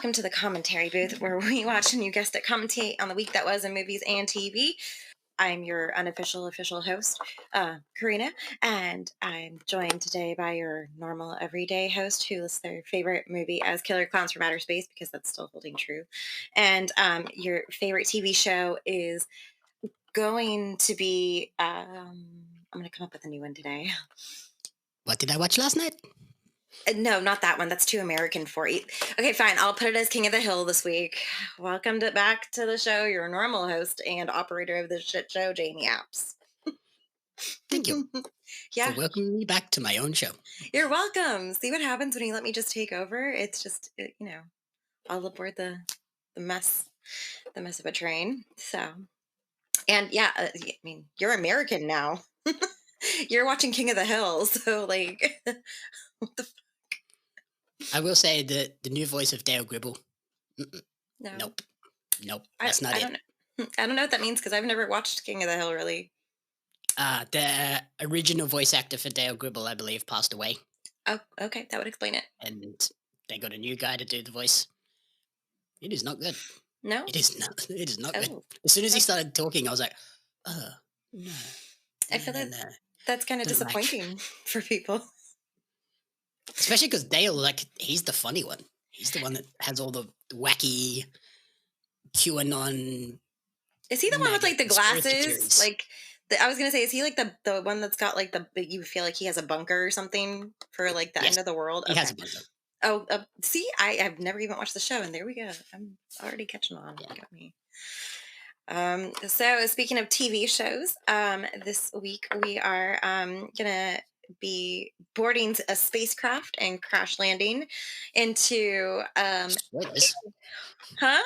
welcome to the commentary booth where we watch and you guessed it, commentate on the week that was in movies and TV. I'm your unofficial official host, Corrina, and I'm joined today by your normal everyday host who lists their favorite movie as Killer Clowns from Outer Space because that's still holding true. And your favorite TV show is going to be, I'm going to come up with a new one today. What did I watch last night? No, not that one. That's too American for you. Okay, fine. I'll put it as King of the Hill this week. Welcome back to the show, your normal host and operator of this shit show, Jamie Apps. Thank you Yeah, for welcoming me back to my own show. you're welcome. See what happens when you let me just take over? It's just, all aboard the mess of a train. So, and yeah, I mean, you're American now. You're watching King of the Hill, so like, what the I will say that the new voice of Dale Gribble. no. Nope. That's not I it. don't know. I don't know what that means because I've never watched King of the Hill really. The original voice actor for Dale Gribble, I believe, passed away, Oh, okay, that would explain it. and they got a new guy to do the voice. It is not good. No? It is not. It is not good. Oh, As soon as he that's- started talking, I was like, no. I feel no, that no." that's kind of Don't like- disappointing for people. Especially because Dale, like, he's the funny one. He's the one that has all the wacky QAnon. Is he the one with like the conspiracy glasses? theories. Like, I was gonna say, is he like the one that's got like you feel like he has a bunker or something for like the Yes, end of the world? He has a bunch of. Oh, see, I've never even watched the show, and there we go. I'm already catching on. Yeah. Look at me. So speaking of TV shows, this week we are gonna be boarding a spacecraft and crash landing into Spoilers. huh?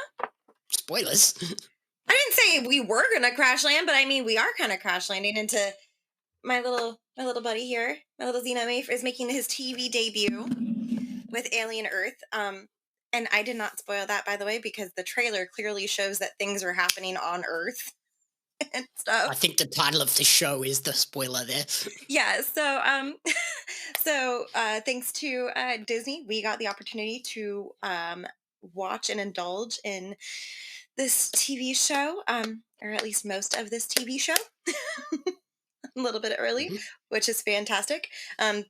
Spoilers. I didn't say we were gonna crash land, but I mean we are kind of crash landing into my little buddy here. My little Xenomorph is making his TV debut with Alien Earth. And I did not spoil that, by the way, because the trailer clearly shows that things are happening on Earth and stuff. I think the title of the show is the spoiler there. Yeah, so thanks to Disney, we got the opportunity to watch and indulge in this TV show, or at least most of this TV show. A little bit early, Mhm. which is fantastic.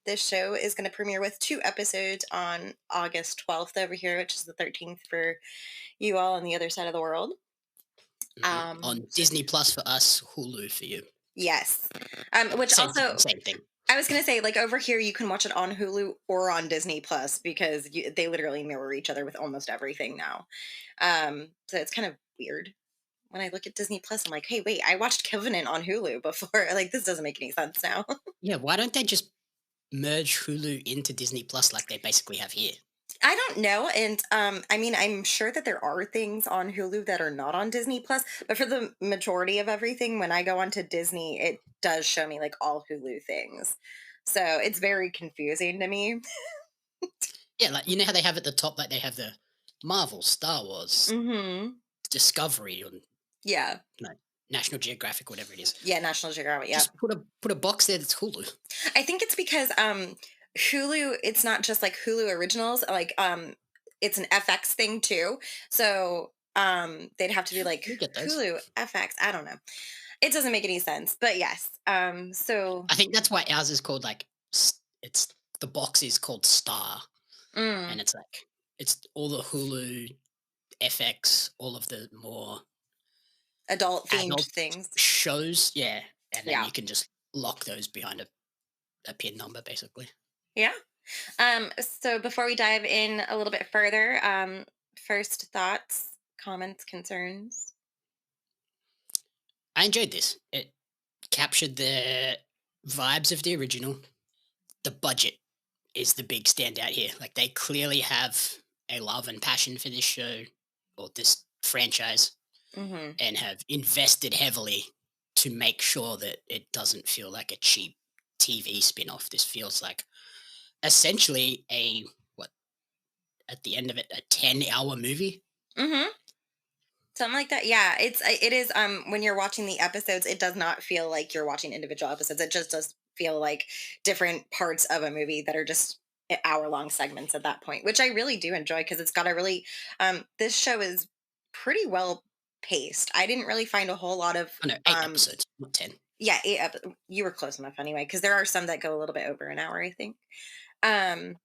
This show is going to premiere with 2 episodes on August 12th over here, which is the 13th for you all on the other side of the world. On Disney Plus for us, Hulu for you. Yes. Which Same also, thing, same thing. I was going to say, like over here, you can watch it on Hulu or on Disney Plus because they literally mirror each other with almost everything now. So it's kind of weird. When I look at Disney Plus, I'm like, hey, wait, I watched Covenant on Hulu before. Like, this doesn't make any sense now. Yeah, why don't they just merge Hulu into Disney Plus like they basically have here? I don't know. And I mean, I'm sure that there are things on Hulu that are not on Disney Plus, but for the majority of everything, when I go onto Disney, it does show me like all Hulu things. So it's very confusing to me. Yeah, like you know how they have at the top, like they have the Marvel, Star Wars, Mm-hmm. Discovery, or Yeah. National Geographic, whatever it is. Yeah, National Geographic. Yeah. Just put a box there that's Hulu. I think it's because Hulu, it's not just like Hulu originals, like it's an FX thing too. So they'd have to be like You get those. Hulu FX. I don't know. It doesn't make any sense. But yes. So I think that's why ours is called like it's the box is called Star, mm, and it's like it's all the Hulu, FX, all of the more adult themed adult things. shows, yeah, and then Yeah. you can just lock those behind a pin number, basically. Yeah. So before we dive in a little bit further, first thoughts, comments, concerns. I enjoyed this. It captured the vibes of the original. The budget is the big standout here. Like they clearly have a love and passion for this show or this franchise Mm-hmm. and have invested heavily to make sure that it doesn't feel like a cheap TV spin-off. This feels like essentially at the end of it, a 10-hour movie. Mm-hmm. Something like that. Yeah, it is when you're watching the episodes, it does not feel like you're watching individual episodes. It just does feel like different parts of a movie that are just hour-long segments at that point, which I really do enjoy because it's got a really this show is pretty well paced. I didn't really find a whole lot of Oh no, 8 episodes, not 10. yeah, you were close enough anyway, because there are some that go a little bit over an hour, I think. Um,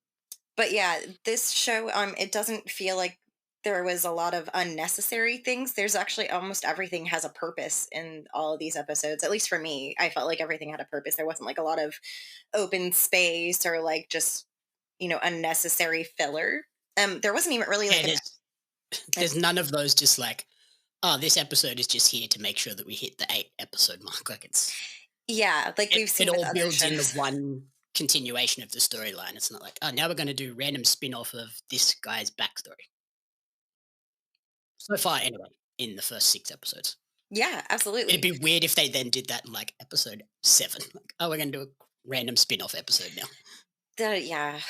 but yeah, this show, it doesn't feel like there was a lot of unnecessary things. There's actually almost everything has a purpose in all of these episodes. At least for me, I felt like everything had a purpose. There wasn't like a lot of open space or like just unnecessary filler. There wasn't even really Yeah, like an there's none of those just like, oh, this episode is just here to make sure that we hit the 8 episode mark. Like yeah, like we've it seen with all other builds in the shows. one continuation of the storyline. It's not like, oh, now we're going to do random spin-off of this guy's backstory. So far, anyway, in the first 6 episodes. Yeah, It'd absolutely. be weird if they then did that in like episode 7. Like, oh, we're going to do a random spin-off episode now. Yeah,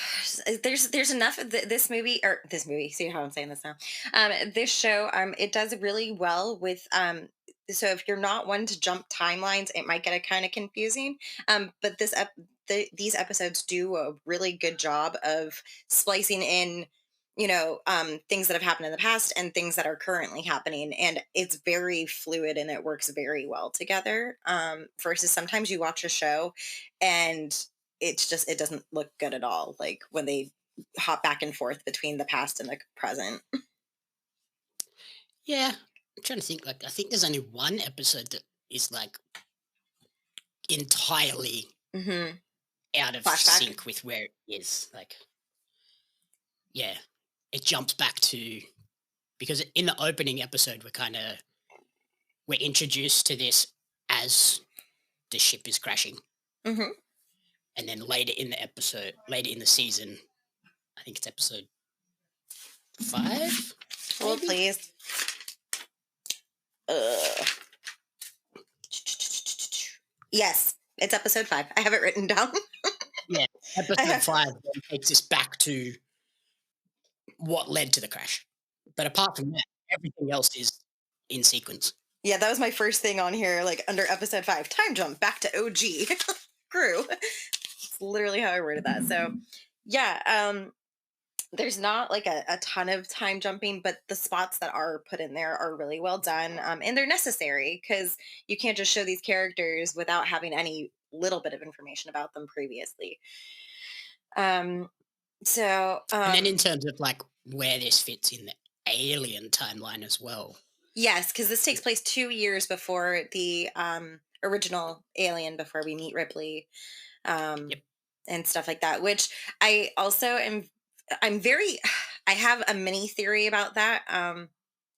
there's enough of this movie. See how I'm saying this now? This show, it does really well with So if you're not one to jump timelines, it might get a kind of confusing. But these episodes do a really good job of splicing in, things that have happened in the past and things that are currently happening, and it's very fluid and it works very well together. Versus sometimes you watch a show and it doesn't look good at all, like when they hop back and forth between the past and the present. Yeah, I'm trying to think. Like, I think there's only one episode that is like entirely Hmm. out of Flashback. sync with where it is. Like, yeah, it jumps back to because in the opening episode we're introduced to this as the ship is crashing, Hmm. and then later in the season, I think it's episode 5, Hold maybe. please. uh, yes, it's episode 5. I have it written down. Yeah, I episode have, 5 then takes us back to what led to the crash. But apart from that, everything else is in sequence. yeah, that was my first thing on here, like under episode 5, time jump back to OG crew. It's literally how I worded that. So yeah, there's not like a ton of time jumping, but the spots that are put in there are really well done, and they're necessary because you can't just show these characters without having any little bit of information about them previously. um so And then in terms of like where this fits in the alien timeline as well. yes, because this takes place 2 years before the original Alien, before we meet Ripley, um Yep. and stuff like that, which I also am I'm very I have a mini theory about that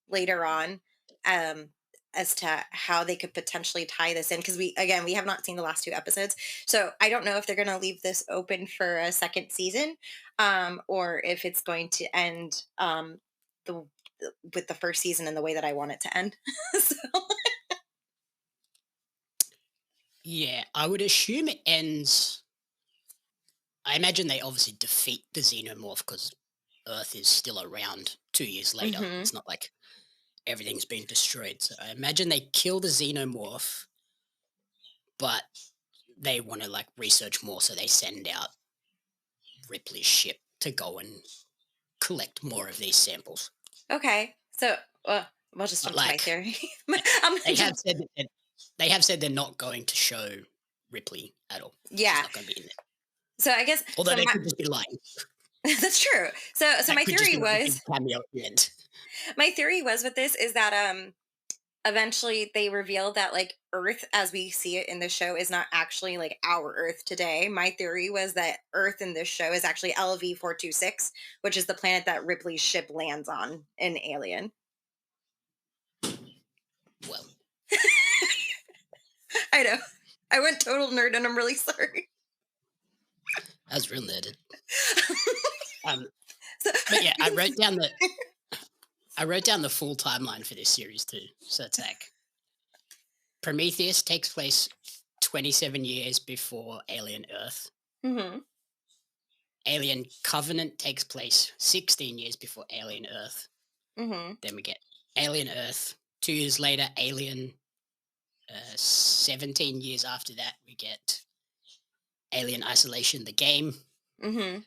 later on, um as to how they could potentially tie this in, because we have not seen the last 2 episodes, so I don't know if they're going to leave this open for a second season, or if it's going to end the with the first season in the way that I want it to end. So Yeah, I would assume it ends. I imagine they obviously defeat the xenomorph because Earth is still around 2 years later. hmm It's not like everything's been destroyed. So I imagine they kill the xenomorph, but they want to like research more, so they send out Ripley's ship to go and collect more of these samples. okay, so we'll just But jump to my like theory. I'm they gonna have jump. said that they have said they're not going to show Ripley at all. She's Yeah, not going to be in there. so I guess Although so they my could just be lying. that's true. So That my could just theory be like a was big cameo at the end. with this is that eventually they reveal that like Earth as we see it in the show is not actually like our Earth today. My theory was that Earth in this show is actually LV-426, which is the planet that Ripley's ship lands on in Alien. Well, I know, I went total nerd and I'm really sorry. that's real nerded. Um, So, but yeah, I wrote down the full timeline for this series too. So it's like Prometheus takes place 27 years before Alien Earth. hmm Alien Covenant takes place 16 years before Alien Earth. hmm Then we get Alien Earth. 2 years later, Alien. 17 years after that, we get Alien Isolation, the game. hmm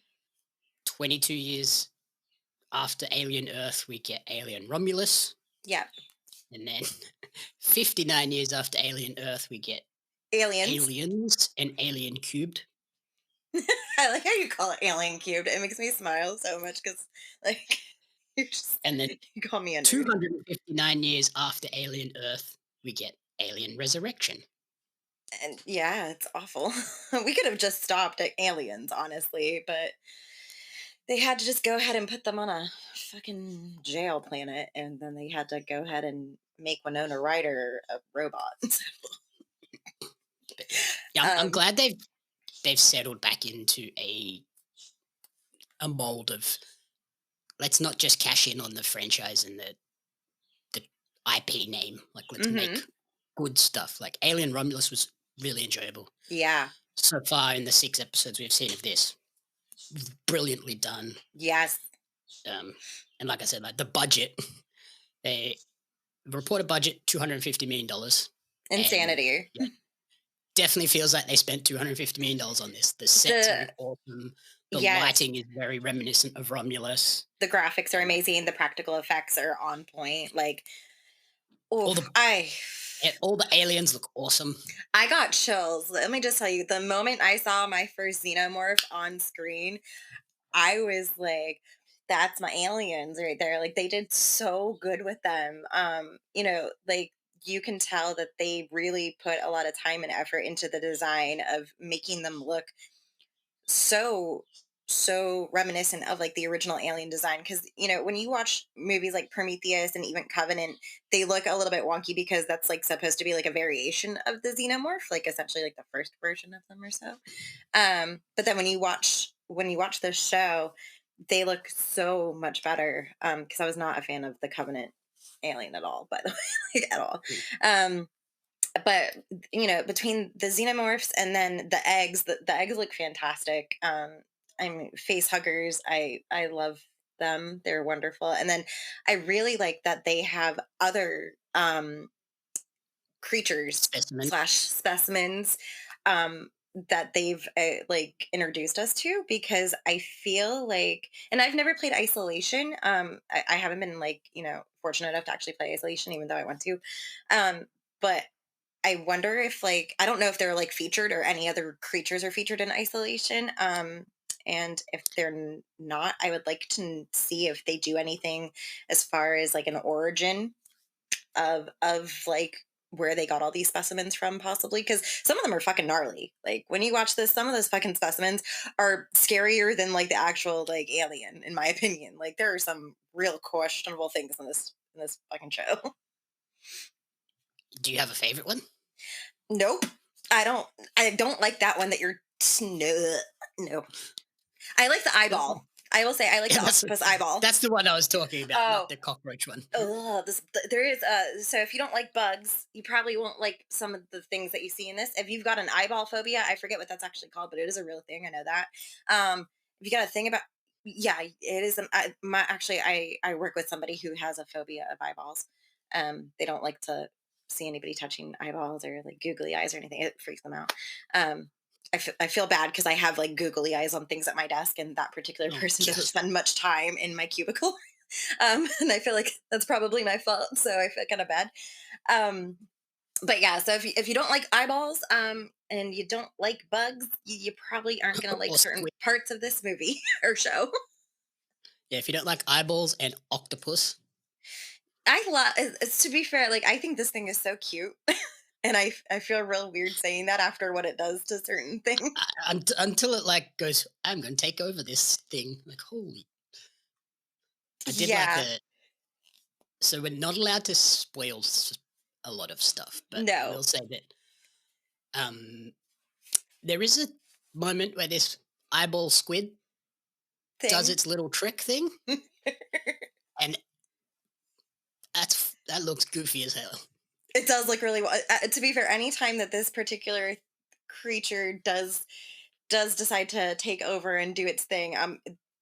22 years after Alien Earth, we get Alien Romulus. Yeah. And then 59 years after Alien Earth, we get Aliens. Aliens and Alien Cubed. I like how you call it Alien Cubed. It makes me smile so much because, like, And then you call me a nerd. 259 years after Alien Earth, we get Alien Resurrection. And yeah, it's awful. We could have just stopped at aliens, honestly, but they had to just go ahead and put them on a fucking jail planet, and then they had to go ahead and make Winona Ryder a robot. Yeah, I'm glad they've settled back into a mold of let's not just cash in on the franchise and the IP name. Like let's make good stuff. Like Alien Romulus was really enjoyable. Yeah. So far in the 6 episodes we've seen of this, brilliantly done. Yes. And like I said, like the budget, they reported budget $250 million. Insanity. Yeah, definitely feels like they spent $250 million on this. The sets are awesome. The lighting is very reminiscent of Romulus. The graphics are amazing. The practical effects are on point. Like, all the aliens look awesome. I got chills. Let me just tell you, the moment I saw my first Xenomorph on screen, I was like, that's my aliens right there. Like, they did so good with them. Like, you can tell that they really put a lot of time and effort into the design of making them look so reminiscent of like the original Alien design, because when you watch movies like Prometheus and even Covenant, they look a little bit wonky because that's like supposed to be like a variation of the Xenomorph, like essentially like the first version of them or so. But then when you watch the show, they look so much better, because I was not a fan of the Covenant Alien at all, by the way, like, at all. But between the Xenomorphs and then the eggs, the eggs look fantastic. I mean, face huggers, I love them. They're wonderful. And then I really like that they have other creatures slash specimens that they've like introduced us to, because I feel like, and I've never played Isolation. I haven't been like fortunate enough to actually play Isolation, even though I want to. But I wonder if, like, I don't know if they're like featured or any other creatures are featured in Isolation. And if they're not, I would like to see if they do anything as far as like an origin of like where they got all these specimens from, possibly, because some of them are fucking gnarly. Like when you watch this, some of those fucking specimens are scarier than like the actual like alien, in my opinion. Like there are some real questionable things in this fucking show. Do you have a favorite one? Nope. I don't like that one that you're no. I like the eyeball. I will say I like the octopus eyeball. That's the one I was talking about, not the cockroach one. Oh, there is so if you don't like bugs, you probably won't like some of the things that you see in this. If you've got an eyeball phobia, I forget what that's actually called, but it is a real thing. I know that. If you got a thing about, yeah, it is. I work with somebody who has a phobia of eyeballs. They don't like to see anybody touching eyeballs or like googly eyes or anything. It freaks them out. I feel bad because I have like googly eyes on things at my desk, and that particular person doesn't spend much time in my cubicle. And I feel like that's probably my fault, so I feel kind of bad. But yeah, so if you don't like eyeballs, and you don't like bugs, you probably aren't going to like certain parts of this movie or show. Yeah, if you don't like eyeballs and octopus. To be fair, like I think this thing is so cute. And I feel real weird saying that after what it does to certain things. Until it like goes, I'm going to take over this thing. Like, holy. I did like it. So we're not allowed to spoil a lot of stuff, but I will say that there is a moment where this eyeball squid does its little trick thing. And that looks goofy as hell. It does look really well. To be fair, anytime that this particular creature does decide to take over and do its thing,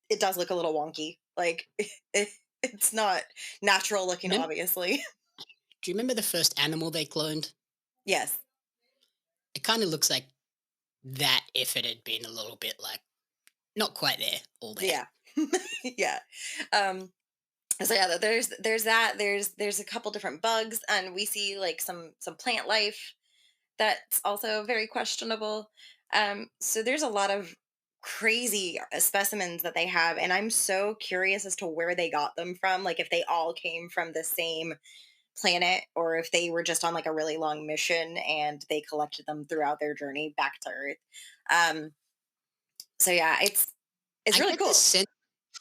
it does look a little wonky. Like it's not natural looking, obviously. Do you remember the first animal they cloned? Yes. It kind of looks like that if it had been a little bit like not quite there all there. Yeah. Yeah. Um, so yeah, there's that. There's a couple different bugs, and we see like some plant life that's also very questionable. So there's a lot of crazy specimens that they have, and I'm so curious as to where they got them from. Like if they all came from the same planet, or if they were just on like a really long mission and they collected them throughout their journey back to Earth. Um, so yeah, it's I really get the cool. sense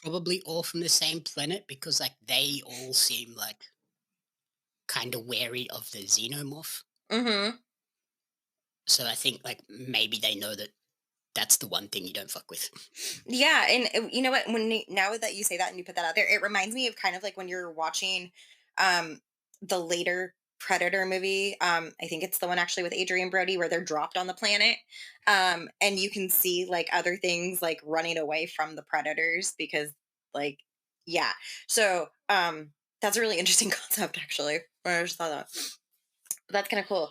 probably all from the same planet because like they all seem like kind of wary of the xenomorph. Hmm. So I think like maybe they know that that's the one thing you don't fuck with. Yeah, and you know what? Now that you say that and you put that out there, it reminds me of kind of like when you're watching um, the later Predator movie. I think it's the one actually with Adrian Brody where they're dropped on the planet, and you can see like other things like running away from the predators because, like, yeah. So that's a really interesting concept, actually. I just thought that. But that's kind of cool.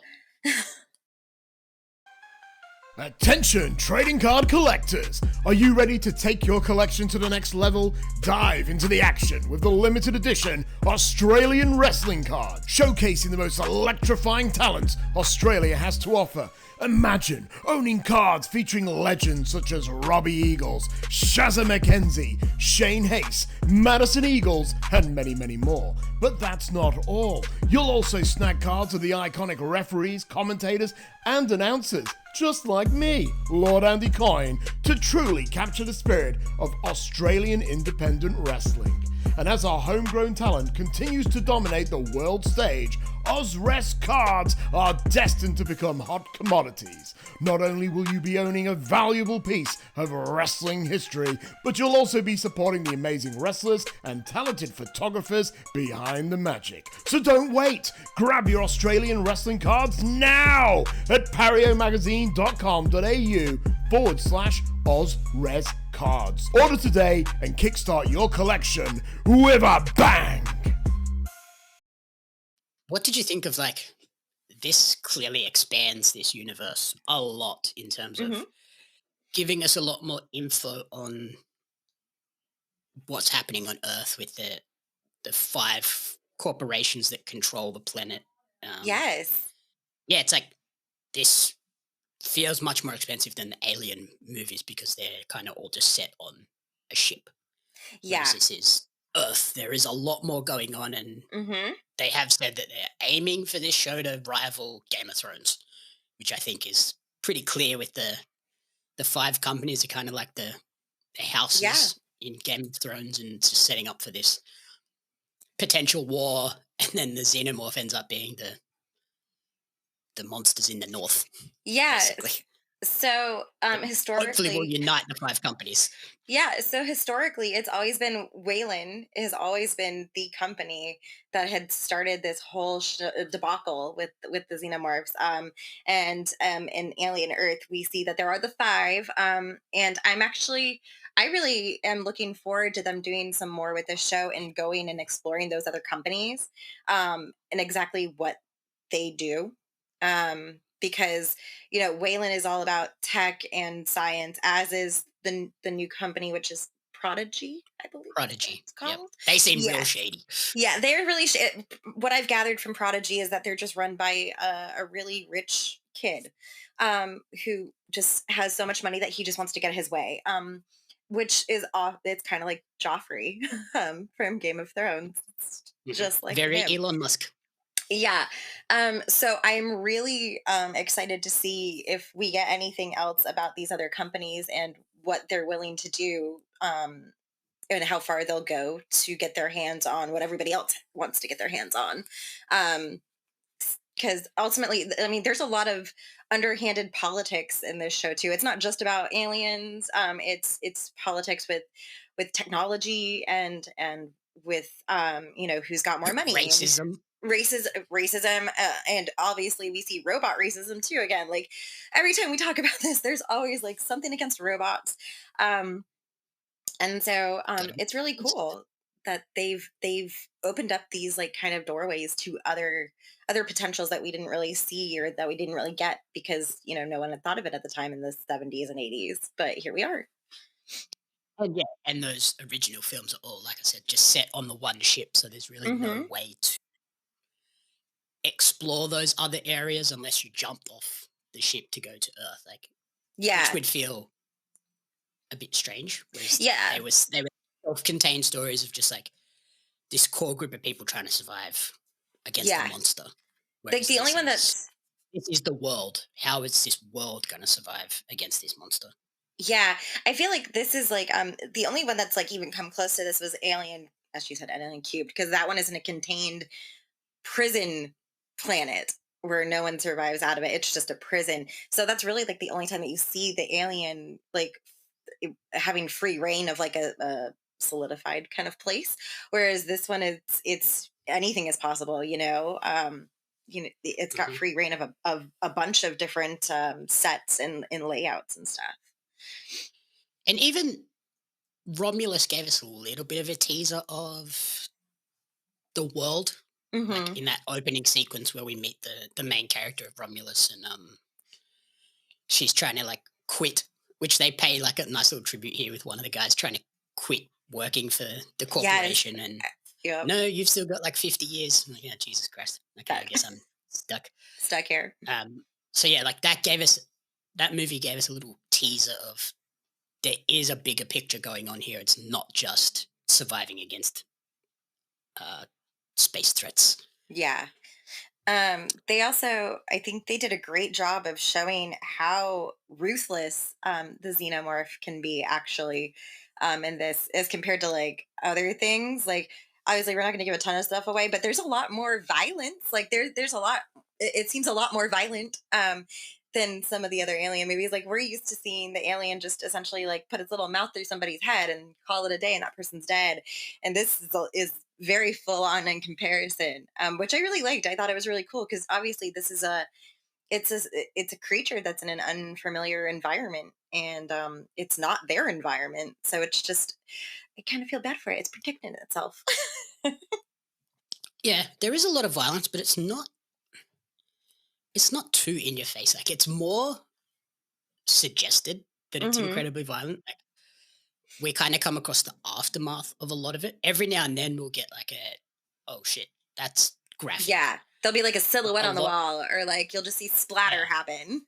Attention, trading card collectors! Are you ready to take your collection to the next level? Dive into the action with the limited edition Australian Wrestling card, showcasing the most electrifying talents Australia has to offer. Imagine owning cards featuring legends such as Robbie Eagles, Shazza McKenzie, Shane Hayes, Madison Eagles, and many, many more. But that's not all. You'll also snag cards of the iconic referees, commentators, and announcers, just like me, Lord Andy Coyne, to truly capture the spirit of Australian independent wrestling. And as our homegrown talent continues to dominate the world stage, Ozrest cards are destined to become hot commodities. Not only will you be owning a valuable piece of wrestling history, but you'll also be supporting the amazing wrestlers and talented photographers behind the magic. So don't wait! Grab your Australian wrestling cards now at pariomagazine.com.au/Ozres cards. Order today and kickstart your collection with a bang! What did you think of like this clearly expands this universe a lot in terms Hmm. of giving us a lot more info on what's happening on Earth with the five corporations that control the planet. Um, Yes. yeah, it's like this feels much more expensive than the Alien movies because they're kind of all just set on a ship, whereas Yeah. this is Earth. There is a lot more going on, and Hmm. they have said that they're aiming for this show to rival Game of Thrones, which I think is pretty clear with the five companies are kind of like the Yeah. houses in Game of Thrones and just setting up for this potential war, and then the xenomorph ends up being the monsters in the north, basically. Yes. So, But hopefully, we'll historically, unite the five companies. yeah. So historically, it's always been Wayland has always been the company that had started this whole debacle with the xenomorphs. And in Alien Earth, we see that there are the five. And I really am looking forward to them doing some more with this show and going and exploring those other companies, and exactly what they do. Because Wayland is all about tech and science, as is the new company, which is Prodigy, I believe is what Prodigy. it's Yep. called. They seem real Yes. shady. Yeah, they're really. What I've gathered from Prodigy is that they're just run by a really rich kid, who just has so much money that he just wants to get his way. Which is off. It's kind of like Joffrey, from Game of Thrones. It's Mhm. just like Very him. Elon Musk. Yeah. So I'm really excited to see if we get anything else about these other companies and what they're willing to do, and how far they'll go to get their hands on what everybody else wants to get their hands on. Um, because ultimately, I mean, there's a lot of underhanded politics in this show too. It's not just about aliens. It's politics with technology and with who's got more money, and Racism. racism, and obviously we see robot racism too. Again, like every time we talk about this, there's always like something against robots. Um, and so Got it's really cool that they've opened up these like kind of doorways to other potentials that we didn't really see or that we didn't really get because no one had thought of it at the time in the 70s and 80s, but here we are. And yeah, and those original films are all, like I said, just set on the one ship, so there's really no Mm-hmm. way to explore those other areas unless you jump off the ship to go to Earth, like which Yeah. would feel a bit strange. Whereas Yeah. they were self-contained stories of just like this core group of people trying to survive against a Yeah. monster. Like Whereas the only one that's this is the world. How is this world going to survive against this monster? yeah, I feel like this is like the only one that's like even come close to this was Alien, as you said, Alien Cubed, because that one isn't a contained prison planet where no one survives out of it. It's just a prison. So that's really like the only time that you see the alien like having free reign of like a solidified kind of place. Whereas this one it's anything is possible, it's got Mhm. free reign of a bunch of different sets and layouts and stuff. And even Romulus gave us a little bit of a teaser of the world, like Hmm. in that opening sequence where we meet the main character of Romulus, and she's trying to like quit, which they pay like a nice little tribute here with one of the guys trying to quit working for the Yes. corporation, and Yep. no, you've still got like 50 years. I'm like, yeah, Jesus Christ. Okay, I Stuck. guess I'm stuck. Stuck here. So yeah, like that movie gave us a little teaser of there is a bigger picture going on here. It's not just surviving against uh, space threats. Yeah. They also, I think they did a great job of showing how ruthless the xenomorph can be actually in this as compared to like other things. Like obviously we're not going to give a ton of stuff away, but there's a lot more violence. Like there's a lot. It seems a lot more violent than some of the other alien movies. Like we're used to seeing the alien just essentially like put its little mouth through somebody's head and call it a day, and that person's dead. And this is very full on in comparison, which I really liked. I thought it was really cool because obviously this is it's a it's a creature that's in an unfamiliar environment, and it's not their environment, so it's just I kind of feel bad for it. It's protecting itself. Yeah, there is a lot of violence, but it's not too in your face. Like it's more suggested that it's Hmm. incredibly violent. Like, we kind of come across the aftermath of a lot of it. Every now and then we'll get like oh shit, that's graphic. Yeah, there'll be like a But silhouette a on the lot, wall, or like you'll just see splatter yeah, happen.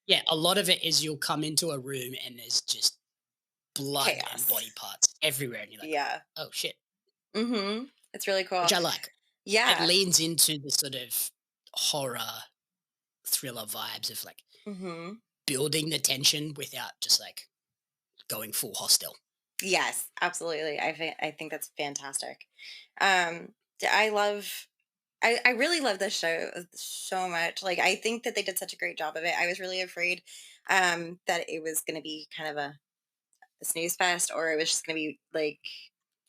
yeah, a lot of it is you'll come into a room and there's just blood and Chaos. body parts everywhere, and you're like, Yeah. oh shit, It's really cool. which I like. It Yeah. leans into the sort of horror thriller vibes of like Hmm. building the tension without just like going full hostile. Yes, absolutely. I think that's fantastic. Um, I love. I really love this show so much. Like I think that they did such a great job of it. I was really afraid that it was going to be kind of a snooze fest, or it was just going to be like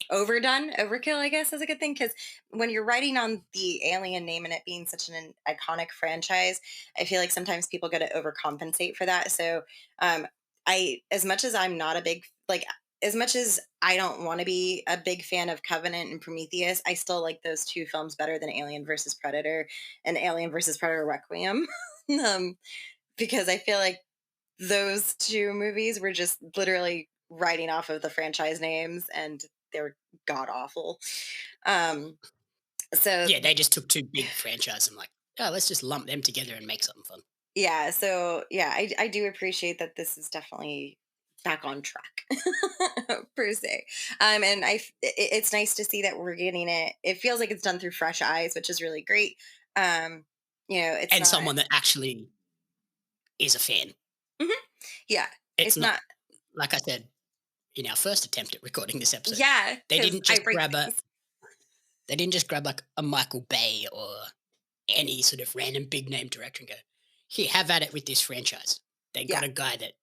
overdone, overkill. I guess is a good thing because when you're writing on the Alien name and it being such an iconic franchise, I feel like sometimes people got to overcompensate for that. So I as much as I'm not a big like as much as I don't want to be a big fan of Covenant and Prometheus, I still like those two films better than Alien versus Predator and Alien versus Predator Requiem. um, because I feel like those two movies were just literally writing off of the franchise names, and they were god awful. Um, so Yeah, they just took two big franchises and like, oh, let's just lump them together and make something fun. yeah, I do appreciate that this is definitely back on track per se. And it's nice to see that we're getting it. It feels like it's done through fresh eyes, which is really great. Um, it's And not. someone that actually is a fan. Mhm. Yeah, It's it's not, not. like I said in our first attempt at recording this episode, Yeah, they because didn't I just break grab things. like a Michael Bay or any sort of random big name director and go, here, have at it with this franchise. They Yeah. got a guy that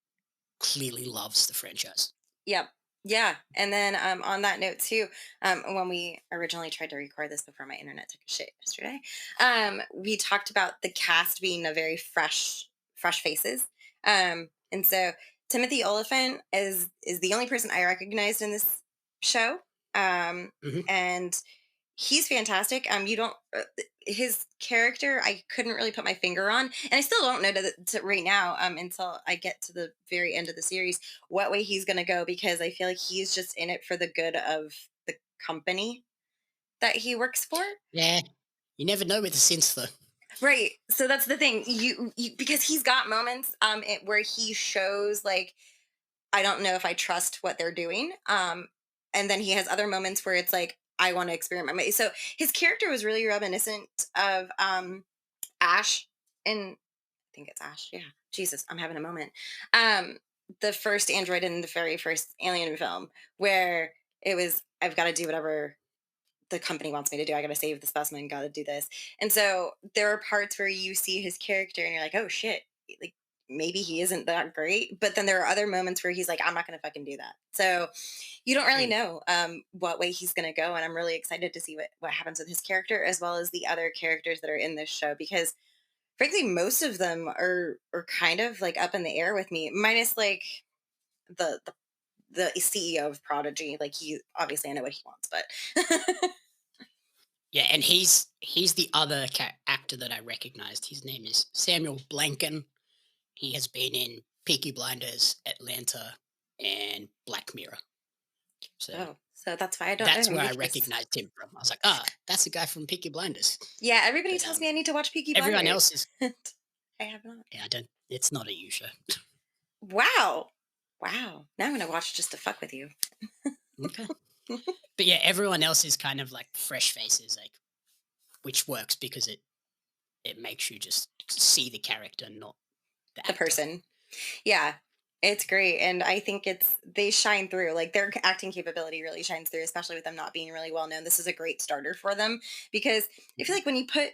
clearly loves the franchise. Yep. Yeah. And then on that note too, when we originally tried to record this before my internet took a shit yesterday, we talked about the cast being a very fresh faces. And so Timothy Oliphant is the only person I recognized in this show. Um, Hmm. and he's fantastic. You don't his character I couldn't really put my finger on, and I still don't know right now until I get to the very end of the series what way he's going to go, because I feel like he's just in it for the good of the company that he works for. Yeah, you never know with the synths though. Right. So that's the thing. You because he's got moments where he shows like, I don't know if I trust what they're doing. And then he has other moments where it's like, I want to experiment my way. So his character was really reminiscent of Ash, and I think it's Ash. Yeah. Jesus, I'm having a moment. Um, the first android in the very first Alien film, where it was, I've got to do whatever the company wants me to do. I got to save the specimen, got to do this. And so there are parts where you see his character and you're like, oh shit, like maybe he isn't that great. But then there are other moments where he's like, I'm not going to fucking do that. So you don't really know what way he's going to go. And I'm really excited to see what happens with his character, as well as the other characters that are in this show, because frankly, most of them are kind of like up in the air with me, minus like the, the CEO of Prodigy. Like, he obviously, I know what he wants, but Yeah, and he's the other actor that I recognized. His name is Samuel Blanken. He has been in Peaky Blinders, Atlanta, and Black Mirror. So so that's why I don't know. That's where I recognized him from. I was like, that's the guy from Peaky Blinders. Yeah, everybody tells me I need to watch Peaky Blinders. Everyone else is. I have not. Yeah, I don't. It's not a you show. Wow. Now I'm gonna watch just to fuck with you. Okay. But yeah, everyone else is kind of like fresh faces, like, which works because it makes you just see the character, not the person. Yeah, it's great, and I think they shine through. Like, their acting capability really shines through, especially with them not being really well known. This is a great starter for them, because I feel like when you put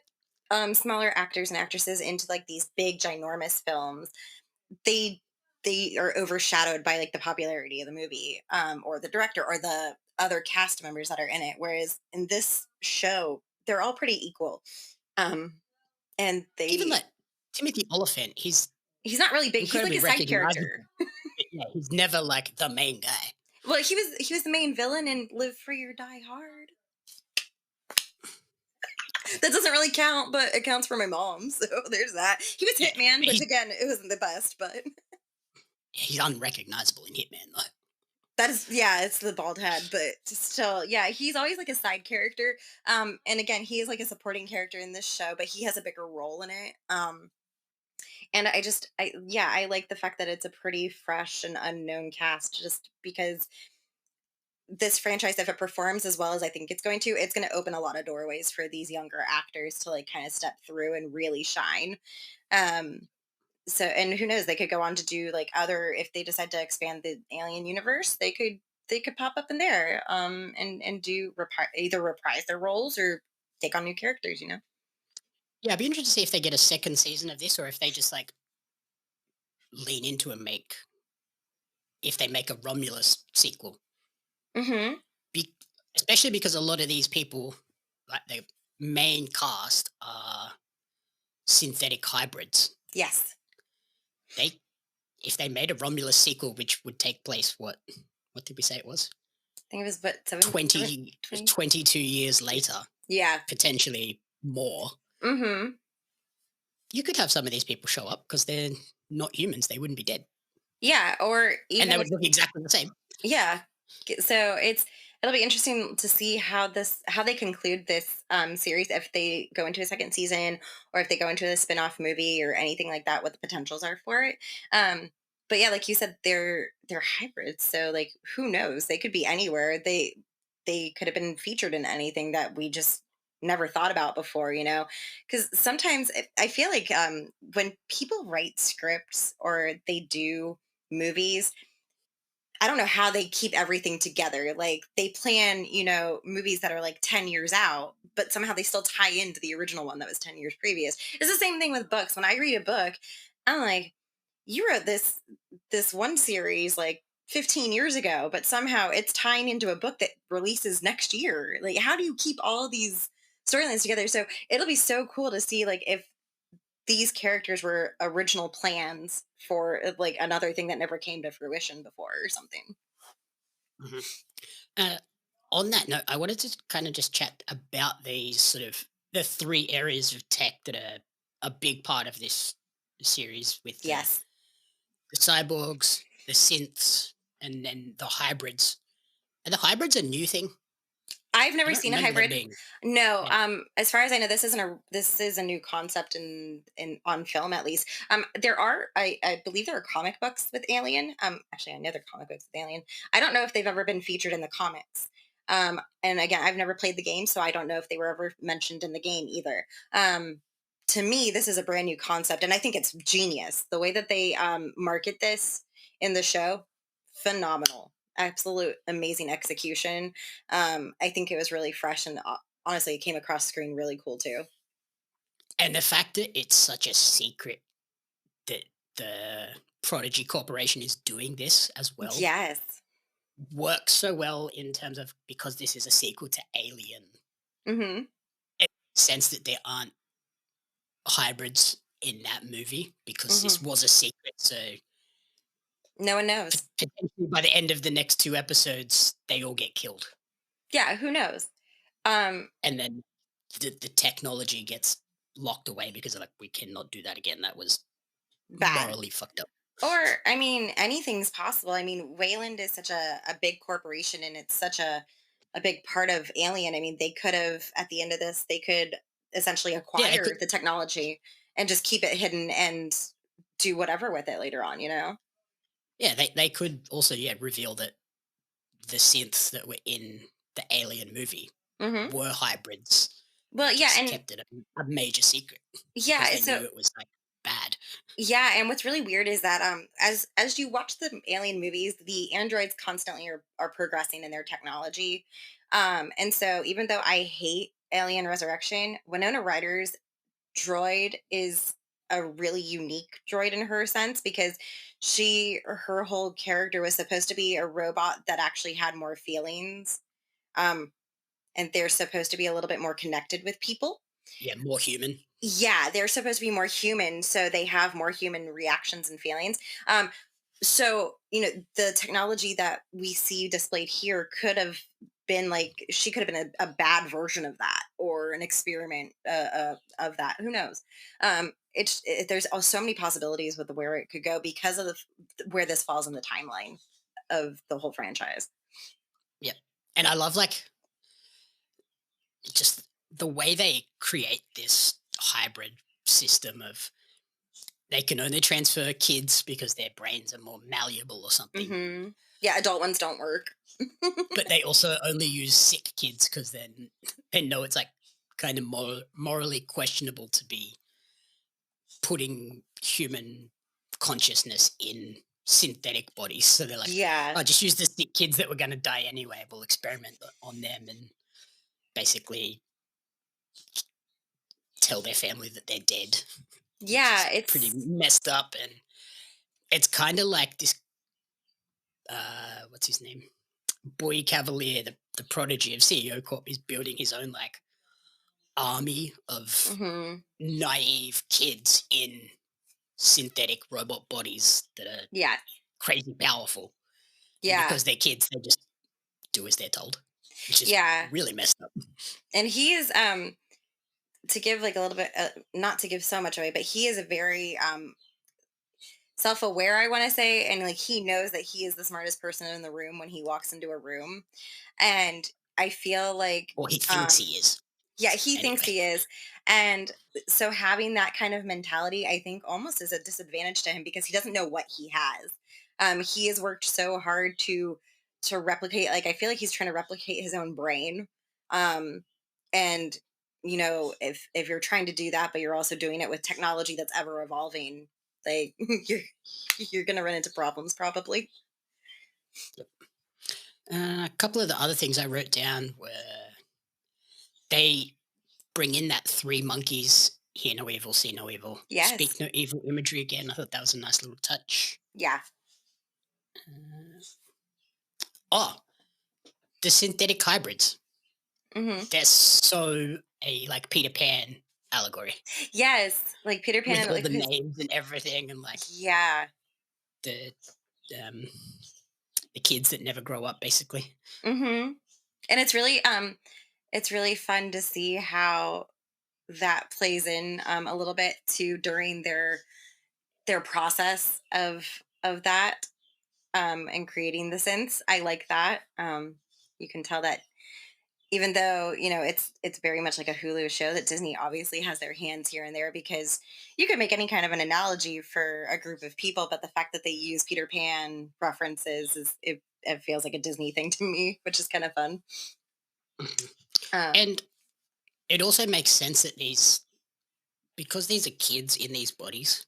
smaller actors and actresses into like these big ginormous films, they are overshadowed by like the popularity of the movie, or the director, or the other cast members that are in it. Whereas in this show, they're all pretty equal. And they even like Timothy Oliphant, he's not really big. He's like a side character. Yeah, he's never like the main guy. Well, he was the main villain in Live Free or Die Hard. That doesn't really count, but it counts for my mom. So there's that. He was Hitman, which again, it wasn't the best, but he's unrecognizable in Hitman though. That is, yeah, it's the bald head, but still, yeah, he's always like a side character. And again, he is like a supporting character in this show, but he has a bigger role in it. And I like the fact that it's a pretty fresh and unknown cast, just because this franchise, if it performs as well as I think it's going to open a lot of doorways for these younger actors to like kind of step through and really shine. So, and who knows, they could go on to do like if they decide to expand the Alien universe, they could pop up in there and do either reprise their roles or take on new characters, you know. Yeah, I'd be interested to see if they get a second season of this, or if they just like lean into if they make a Romulus sequel. Mm-hmm. Especially because a lot of these people, like the main cast, are synthetic hybrids. Yes. If they made a Romulus sequel, which would take place, what did we say it was? I think it was 22 years later. Yeah. Potentially more. Mm-hmm. You could have some of these people show up because they're not humans. They wouldn't be dead. Yeah, or even... And they would look exactly the same. Yeah. So it'll be interesting to see how they conclude this series, if they go into a second season or if they go into a spin-off movie or anything like that, what the potentials are for it. But yeah, like you said, they're hybrids, so like who knows? They could be anywhere. They could have been featured in anything that we just never thought about before, you know? Because sometimes I feel like when people write scripts or they do movies, I don't know how they keep everything together. Like, they plan, you know, movies that are like 10 years out, but somehow they still tie into the original one that was 10 years previous. It's the same thing with books. When I read a book, I'm like, you wrote this one series like 15 years ago, but somehow it's tying into a book that releases next year. Like, how do you keep all these storylines together? So it'll be so cool to see like if these characters were original plans for like another thing that never came to fruition before or something. Mm-hmm. On that note, I wanted to kind of just chat about these sort of the three areas of tech that are a big part of this series with Yes. the cyborgs, the synths, and then the hybrids. And the hybrids a new thing? I've I never don't seen a remember them hybrid. being. No, Yeah. as far as I know, this is a new concept in on film at least. There are I believe there are comic books with Alien. Actually, I know there are comic books with Alien. I don't know if they've ever been featured in the comics. And again, I've never played the game, so I don't know if they were ever mentioned in the game either. To me, this is a brand new concept, and I think it's genius. The way that they market this in the show, phenomenal, absolute amazing execution. I think it was really fresh and honestly, it came across screen really cool too. And the fact that it's such a secret that the Prodigy Corporation is doing this as well Yes. works so well in terms of because this is a sequel to Alien. Hmm. It makes sense that there aren't hybrids in that movie because Hmm. this was a secret. So No one knows. potentially by the end of the next two episodes, they all get killed. Yeah, who knows? Um, And then the technology gets locked away because like we cannot do that again. That was bad. morally fucked up. Or I mean, anything's possible. I mean, Wayland is such a big corporation, and it's such a big part of Alien. I mean, they could have at the end of this, they could essentially Yeah, they acquire could, the technology and just keep it hidden and do whatever with it later on. yeah, they could also reveal that the synths that were in the Alien movie Hmm. were hybrids Well, and yeah, just and kept it a major secret because yeah, they so knew it was like bad. yeah, and what's really weird is that as you watch the Alien movies, the androids constantly are progressing in their technology. And so even though I hate Alien Resurrection, Winona Ryder's droid is a really unique droid in her sense because her whole character was supposed to be a robot that actually had more feelings. Um, and they're supposed to be a little bit more connected with people. Yeah, more human. Yeah, they're supposed to be more human, so they have more human reactions and feelings. So the technology that we see displayed here could have been like she could have been a bad version of that or an experiment of that. Who knows? There's so many possibilities with where it could go because of where this falls in the timeline of the whole franchise. Yeah, and I love like just the way they create this hybrid system of they can only transfer kids because their brains are more malleable or something. Hmm. Yeah, adult ones don't work. But they also only use sick kids because then they know it's like kind of morally questionable to be putting human consciousness in synthetic bodies. So they're like, Yeah. oh, just use the sick kids that were going to die anyway. We'll experiment on them and basically tell their family that they're dead. Yeah, Pretty it's messed up. And it's kind of like this, what's his name? Boy Cavalier, the prodigy of CEO Corp, is building his own like army of mhm. naive kids in synthetic robot bodies that are Yeah. crazy powerful. And Yeah. because they're kids, they just do as they're told, which is Yeah. really messed up. And he is to give like a little bit not to give so much away, but he is a very self-aware, I want to say, and like he knows that he is the smartest person in the room when he walks into a room. And I feel like Or he thinks he is. yeah, he thinks Anyway. he is. And so having that kind of mentality, I think almost is a disadvantage to him because he doesn't know what he has. He has worked so hard to replicate, like I feel like he's trying to replicate his own brain. And if you're trying to do that, but you're also doing it with technology that's ever evolving, like you're gonna run into problems probably. A couple of the other things I wrote down were they bring in that three monkeys, hear no evil, see no evil, Yes. speak no evil imagery again. I thought that was a nice little touch. Yeah. Oh, the synthetic hybrids. Hmm. They're so a like Peter Pan allegory Yes, like Peter Pan with and all like the names and everything, and like yeah. the um, the kids that never grow up, basically. Hmm. And it's really fun to see how that plays in a little bit too during their process of that and creating the synths. I like that. You can tell that even though it's very much like a Hulu show, that Disney obviously has their hands here and there, because you could make any kind of an analogy for a group of people, but the fact that they use Peter Pan references it feels like a Disney thing to me, which is kind of fun. Mhm. Um, And it also makes sense that because these are kids in these bodies,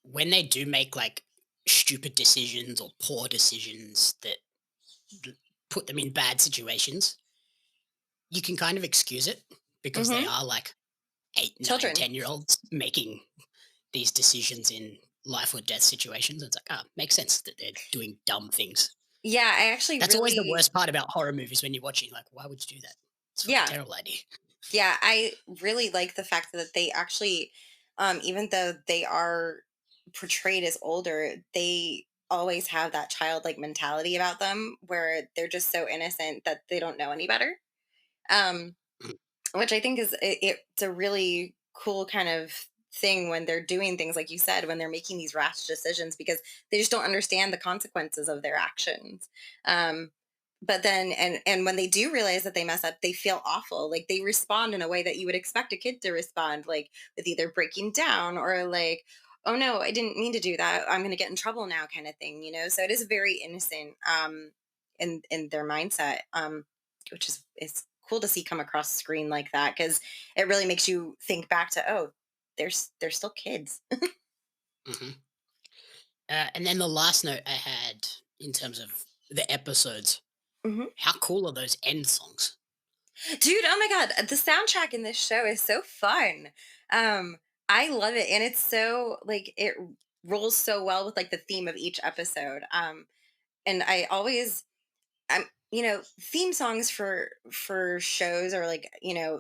when they do make like stupid decisions or poor decisions that l- put them in bad situations, you can kind of excuse it because they mhm, are like 8, 9, children. 10-year-olds making these decisions in life or death situations. It's like, makes sense that they're doing dumb things. Yeah, I actually That's always the really, worst part about horror movies when you're watching. Like, why would you do that? It's a fucking yeah, terrible idea. yeah, I really like the fact that they actually, even though they are portrayed as older, they always have that childlike mentality about them where they're just so innocent that they don't know any better. Um, Mhm. which I think it's a really cool kind of thing when they're doing things like you said, when they're making these rash decisions, because they just don't understand the consequences of their actions. Um, but then and when they do realize that they mess up, they feel awful. Like they respond in a way that you would expect a kid to respond, like with either breaking down or like, oh no, I didn't mean to do that, I'm going to get in trouble now, kind of thing, so it is very innocent in their mindset, which is cool to see come across the screen like that, because it really makes you think back to, oh, they're still kids. Mhm. And then the last note I had in terms of the episodes, Hmm. how cool are those end songs? Dude, oh my god, the soundtrack in this show is so fun. um I love it, and it's so like it rolls so well with like the theme of each episode. And I always, theme songs for shows are like,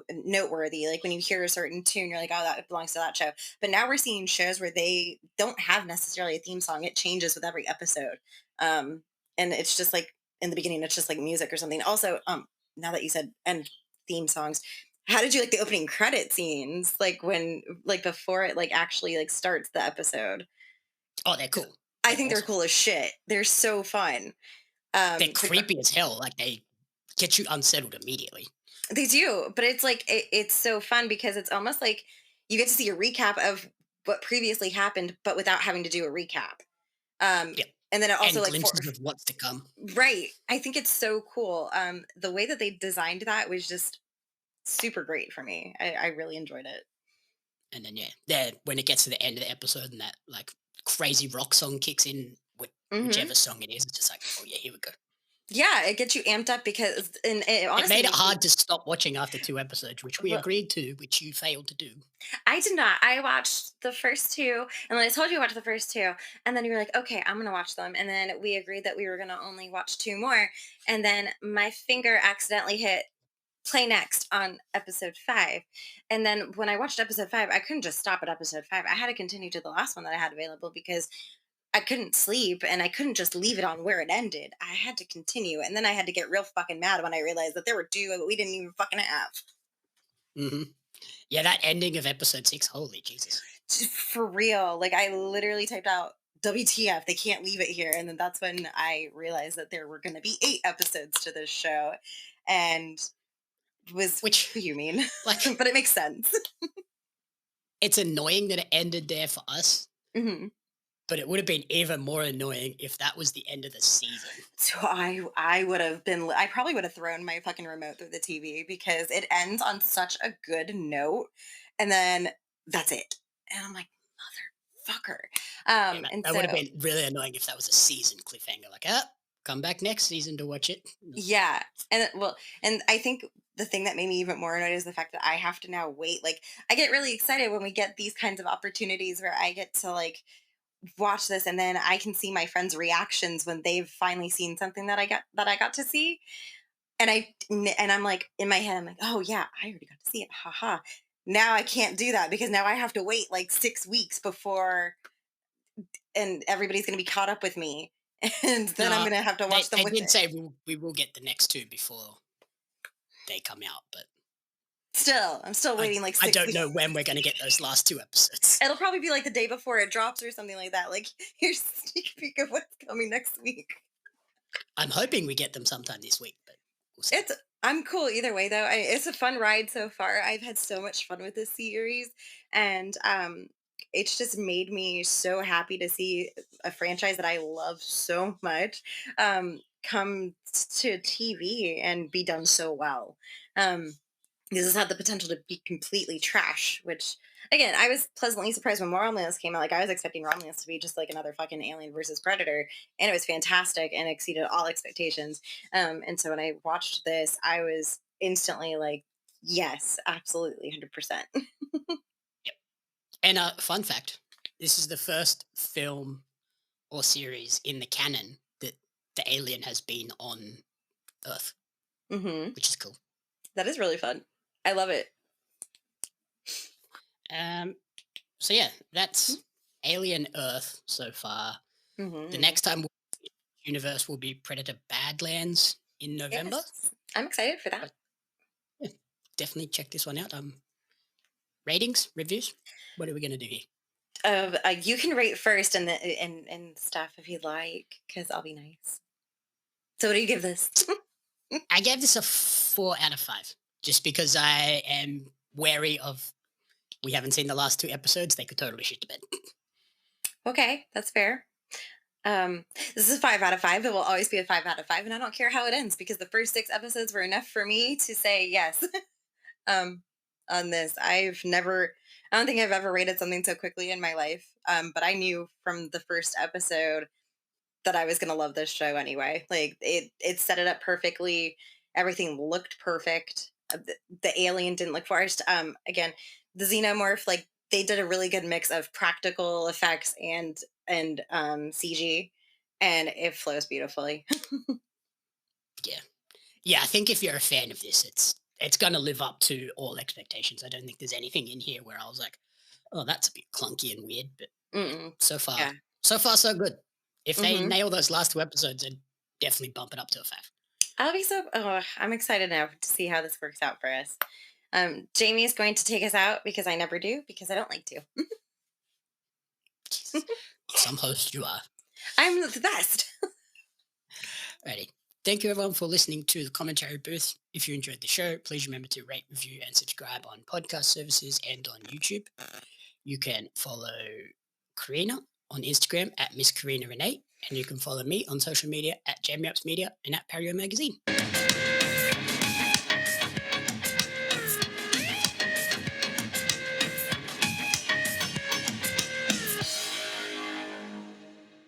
noteworthy. Like when you hear a certain tune, you're like, oh, that belongs to that show. But now we're seeing shows where they don't have necessarily a theme song. It changes with every episode. um and it's just like in the beginning it's just like music or something. Also, now that you said and theme songs, how did you like the opening credit scenes, like when, like before it like actually like starts the episode? Oh, they're 'Cause cool. I They're think they're awesome. cool as shit. They're so fun. They're The creepy as hell. Like they get you unsettled immediately. They do, but it's like it's so fun because it's almost like you get to see a recap of what previously happened, but without having to do a recap. Um, Yep. and then it also And like for glimpses of what's to come. right, I think it's so cool. The way that they designed that was just super great for me. I really enjoyed it. And then yeah, there when it gets to the end of the episode and that like crazy rock song kicks in, Hmm. whichever song it is, it's just like, oh yeah, here we go. Yeah, it gets you amped up because, and it It honestly made it makes you. hard to stop watching after 2 episodes, which we Well, agreed to, which you failed to do. I did not. I watched the first two, and when I told you to watch the first two, and then you were like, "Okay, I'm gonna watch them," and then we agreed that we were gonna only watch two more, and then my finger accidentally hit play next on episode 5, and then when I watched episode 5, I couldn't just stop at episode 5. I had to continue to the last one that I had available because I couldn't sleep, and I couldn't just leave it on where it ended. I had to continue, and then I had to get real fucking mad when I realized that there were two that we didn't even fucking have. Hmm. Yeah, that ending of episode 6, holy Jesus. For real. Like I literally typed out WTF, they can't leave it here. And then that's when I realized that there were going to be 8 episodes to this show. And was Which, fuming. like, But it makes sense. it's annoying that it ended there for us, Hmm. but it would have been even more annoying if that was the end of the season. So I would have been, I probably would have thrown my fucking remote through the TV because it ends on such a good note. And then that's it. And I'm like, motherfucker. Yeah, And that would have so been really annoying if that was a season cliffhanger. Like, come back next season to watch it. No. yeah, well, and I think the thing that made me even more annoyed is the fact that I have to now wait. Like, I get really excited when we get these kinds of opportunities where I get to like watch this, and then I can see my friends' reactions when they've finally seen something that I got to see, and I'm like in my head, I'm like, oh yeah, I already got to see it, haha. Now I can't do that because now I have to wait like 6 weeks before, and everybody's going to be caught up with me, and then I'm No, gonna have to watch them they with did it. say we will get the next two before they come out, but Still, I'm still waiting like I 6 don't weeks. know when we're going to get those last two episodes. It'll probably be like the day before it drops or something like that. Like, here's a sneak peek of what's coming next week. I'm hoping we get them sometime this week, but we'll see. I'm cool either way though. It's a fun ride so far. I've had so much fun with this series, and it's just made me so happy to see a franchise that I love so much come to TV and be done so well. This has had the potential to be completely trash, which again, I was pleasantly surprised when Romulus came out. Like, I was expecting Romulus to be just like another fucking Alien versus Predator, and it was fantastic and exceeded all expectations. And so when I watched this, I was instantly like, yes, absolutely, 100%. Yep. And fun fact, this is the first film or series in the canon that the alien has been on Earth, which is cool. That is really fun. I love it. So yeah, that's Alien Earth so far. The next time universe will be Predator Badlands in November. Yes. I'm excited for that. Yeah, definitely check this one out. Ratings, reviews. What are we gonna do here? You can rate first and stuff if you'd like, because I'll be nice. So what do you give this? I gave this a 4 out of 5, just because I am wary of. We haven't seen the last 2 episodes. They could totally shit the bed. Okay, that's fair. This is a 5 out of 5. It will always be a 5 out of 5, and I don't care how it ends because the first 6 episodes were enough for me to say yes. On this, I don't think I've ever rated something so quickly in my life. But I knew from the first episode that I was gonna love this show anyway. Like, it set it up perfectly. Everything looked perfect. The alien didn't look forced. Again, the Xenomorph, like, they did a really good mix of practical effects and CG, and it flows beautifully. Yeah. I think if you're a fan of this, it's gonna live up to all expectations. I don't think there's anything in here where I was like, oh, that's a bit clunky and weird. But so far, so good. If they nail those last 2 episodes, I'd definitely bump it up to a 5. I'm excited now to see how this works out for us. Jamie is going to take us out because I never do, because I don't like to. Some host you are. I'm the best. Righty. Thank you, everyone, for listening to the commentary booth. If you enjoyed the show, please remember to rate, review, and subscribe on podcast services and on YouTube. You can follow Corrina on Instagram at Miss Corrina Renee, and you can follow me on social media at JamieUps Media and at Pario Magazine.